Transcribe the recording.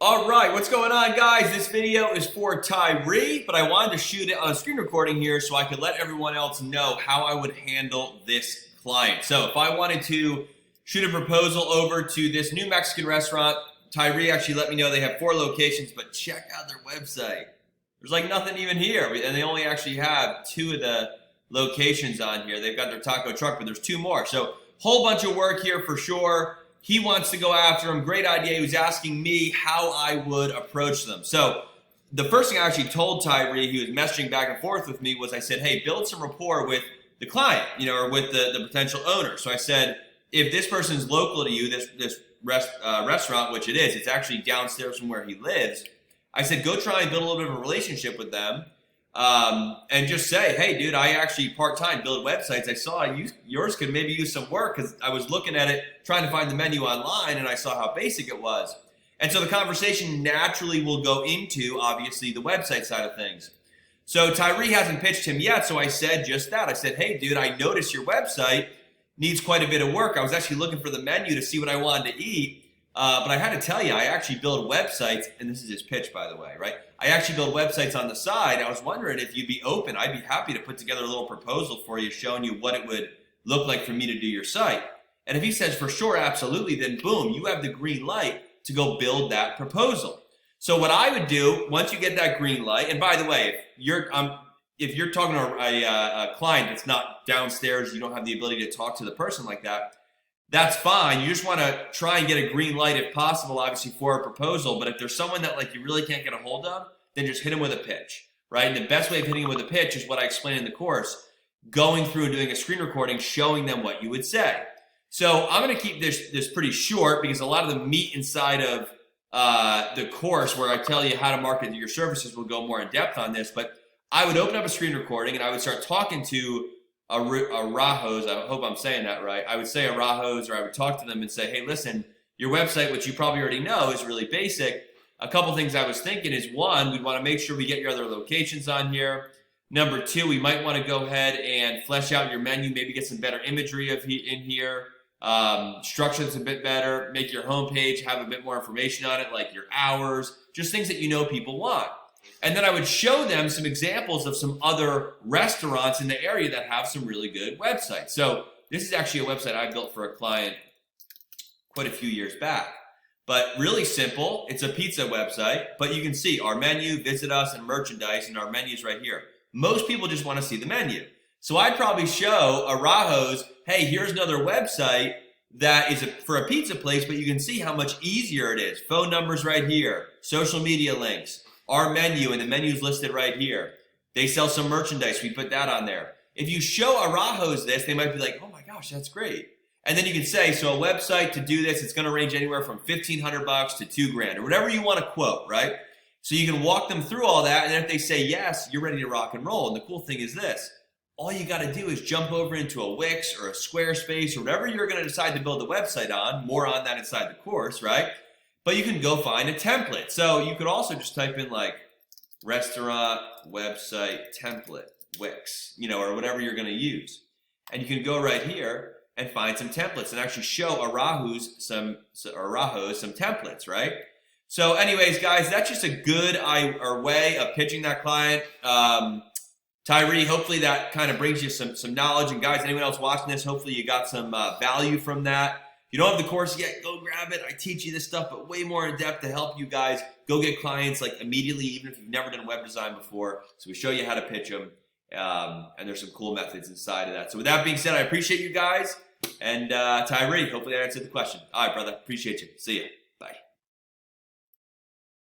All right, what's going on, guys? This video is for Tyre, but I wanted to shoot it on a screen recording here so I could let everyone else know how I would handle this client. So if I wanted to shoot a proposal over to this new Mexican restaurant, Tyre actually let me know they have 4 locations, but check out their website. There's like nothing even here, and they only actually have 2 of the locations on here. They've got their taco truck, but there's 2 more. So whole bunch of work here for sure. He wants to go after him. Great idea. He was asking me how I would approach them. So the first thing I actually told Tyre, he was messaging back and forth with me, was I said, hey, build some rapport with the client, or with the potential owner. So I said, if this person's local to you, this restaurant, which it is, it's actually downstairs from where he lives. I said, go try and build a little bit of a relationship with them. And just say, hey, dude, I actually part-time build websites. I saw yours could maybe use some work, because I was looking at it, trying to find the menu online, and I saw how basic it was. And so the conversation naturally will go into, obviously, the website side of things. So Tyre hasn't pitched him yet, so I said just that. I said, hey, dude, I noticed your website needs quite a bit of work. I was actually looking for the menu to see what I wanted to eat. But I had to tell you, I actually build websites, and this is his pitch, by the way, right? I actually build websites on the side. I was wondering if you'd be open. I'd be happy to put together a little proposal for you, showing you what it would look like for me to do your site. And if he says, for sure, absolutely, then boom, you have the green light to go build that proposal. So what I would do, once you get that green light, and by the way, if you're talking to a client that's not downstairs, you don't have the ability to talk to the person like that, that's fine. You just want to try and get a green light if possible, obviously, for a proposal. But if there's someone that you really can't get a hold of, then just hit them with a pitch, right? And the best way of hitting them with a pitch is what I explained in the course, going through and doing a screen recording, showing them what you would say. So I'm going to keep this pretty short, because a lot of the meat inside of the course, where I tell you how to market your services, will go more in depth on this. But I would open up a screen recording, and I would start talking to Arajos, I hope I'm saying that right. I would say Arajos, or I would talk to them and say, hey, listen, your website, which you probably already know, is really basic. A couple things I was thinking is, 1, we'd want to make sure we get your other locations on here. Number 2, we might want to go ahead and flesh out your menu, maybe get some better imagery in here, structure this a bit better, make your homepage have a bit more information on it, like your hours, just things that people want. And then I would show them some examples of some other restaurants in the area that have some really good websites. So this is actually a website I built for a client quite a few years back. But really simple. It's a pizza website, but you can see our menu, visit us, and merchandise, and our menu's right here. Most people just want to see the menu. So I'd probably show Arajos, hey, here's another website that is for a pizza place, but you can see how much easier it is. Phone numbers right here, social media links, our menu, and the menu's listed right here. They sell some merchandise. We put that on there. If you show Arajos this, they might be like, oh my gosh, that's great. And then you can say, so a website to do this, it's going to range anywhere from $1,500 to $2,000, or whatever you want to quote, right? So you can walk them through all that, and if they say yes, you're ready to rock and roll. And the cool thing is this. All you got to do is jump over into a Wix or a Squarespace, or whatever you're going to decide to build the website on. More on that inside the course, right? But you can go find a template. So you could also just type in like restaurant website template, Wix, or whatever you're going to use. And you can go right here and find some templates and actually show Arajos some templates, right? So anyways, guys, that's just a good way of pitching that client. Tyre, hopefully that kind of brings you some knowledge. And guys, anyone else watching this, hopefully you got some value from that. If you don't have the course yet, go grab it. I teach you this stuff, but way more in depth to help you guys go get clients immediately, even if you've never done web design before. So we show you how to pitch them, and there's some cool methods inside of that. So with that being said, I appreciate you guys. And Tyre, hopefully I answered the question. All right, brother. Appreciate you. See ya.